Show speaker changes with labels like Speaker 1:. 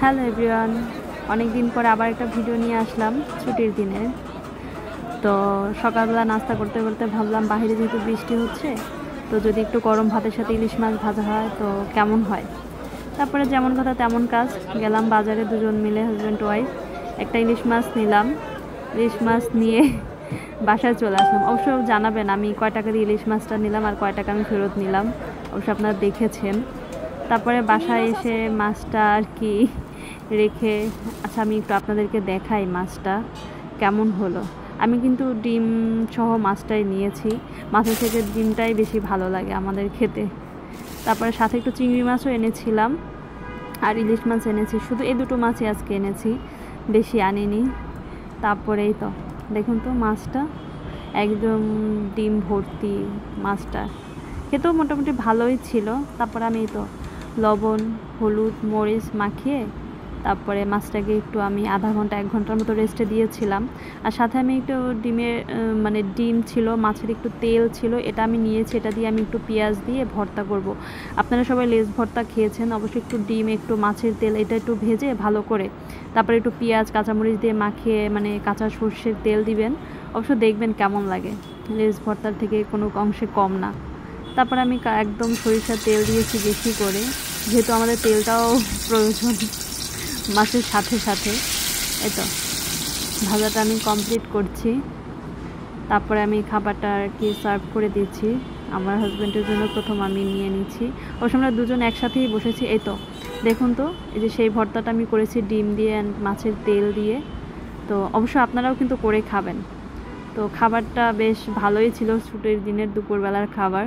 Speaker 1: Hello everyone, অনেক দিন পরে আবার একটা ভিডিও নিয়ে আসলাম ছুটির দিনে। তো সকালবেলা নাস্তা করতে করতে ভাবলাম বাইরে যেহেতু বৃষ্টি হচ্ছে, তো যদি একটু গরম ভাতের সাথে ইলিশ মাছ ভাজা হয় তো কেমন হয়। তারপরে যেমন কথা তেমন কাজ, গেলাম বাজারে দুজন মিলে হাজব্যান্ড ওয়াইফ, একটা ইলিশ মাছ নিলাম। ইলিশ মাছ নিয়ে বাসায় চলে আসলাম। অবশ্য জানাবেন আমি কয় টাকা দিয়ে ইলিশ মাছটা নিলাম আর কয় টাকা আমি ফেরত নিলাম, অবশ্য আপনারা দেখেছেন। তারপরে বাসায় এসে মাছটা আর কি রেখে, আচ্ছা আমি একটু আপনাদেরকে দেখাই মাছটা কেমন হলো। আমি কিন্তু ডিম সহ মাছটাই নিয়েছি, মাছের থেকে ডিমটাই বেশি ভালো লাগে আমাদের খেতে। তারপরে সাথে একটু চিংড়ি মাছও এনেছিলাম আর ইলিশ মাছ এনেছি, শুধু এই দুটো মাছই আজকে এনেছি, বেশি আনিনি। তারপরে এই তো দেখুন তো মাছটা একদম ডিম ভর্তি, মাছটা খেতেও মোটামুটি ভালোই ছিল। তারপরে আমি তো লবণ হলুদ মরিচ মাখিয়ে তারপরে মাছটাকে একটু আমি আধা ঘন্টা 1 ঘন্টার মতো রেস্টে দিয়েছিলাম। আর সাথে আমি একটু ডিমের মানে ডিম ছিল, মাছের একটু তেল ছিল, এটা আমি নিয়েছি, এটা দিয়ে আমি একটু পেঁয়াজ দিয়ে ভর্তা করব। আপনারা সবাই লেজ ভর্তা খেয়েছেন, অবশ্যই একটু ডিম একটু মাছের তেল এটা একটু ভেজে ভালো করে তারপরে একটু পেঁয়াজ কাঁচামরিচ দিয়ে মাখিয়ে মানে কাঁচা সর্ষের তেল দিবেন, অবশ্য দেখবেন কেমন লাগে, লেজ ভর্তার থেকে কোনো অংশে কম না। তারপরে আমি একদম সরিষার তেল দিয়েছি বেশি করে, যেহেতু আমাদের তেলটাও প্রয়োজন মাছের সাথে সাথে। এই তো ভাজাটা আমি কমপ্লিট করছি, তারপরে আমি খাবারটা আর কি সার্ভ করে দিচ্ছি আমার হাজব্যান্ডের জন্য। প্রথম আমি নিয়ে নিচ্ছি, ওর সময় আমরা দুজন একসাথেই বসেছি। এই তো দেখুন তো, এই যে সেই ভর্তাটা আমি করেছি ডিম দিয়ে অ্যান্ড মাছের তেল দিয়ে। তো অবশ্য আপনারাও কিন্তু করে খাবেন। তো খাবারটা বেশ ভালোই ছিল, ছুটির দিনের দুপুরবেলার খাবার।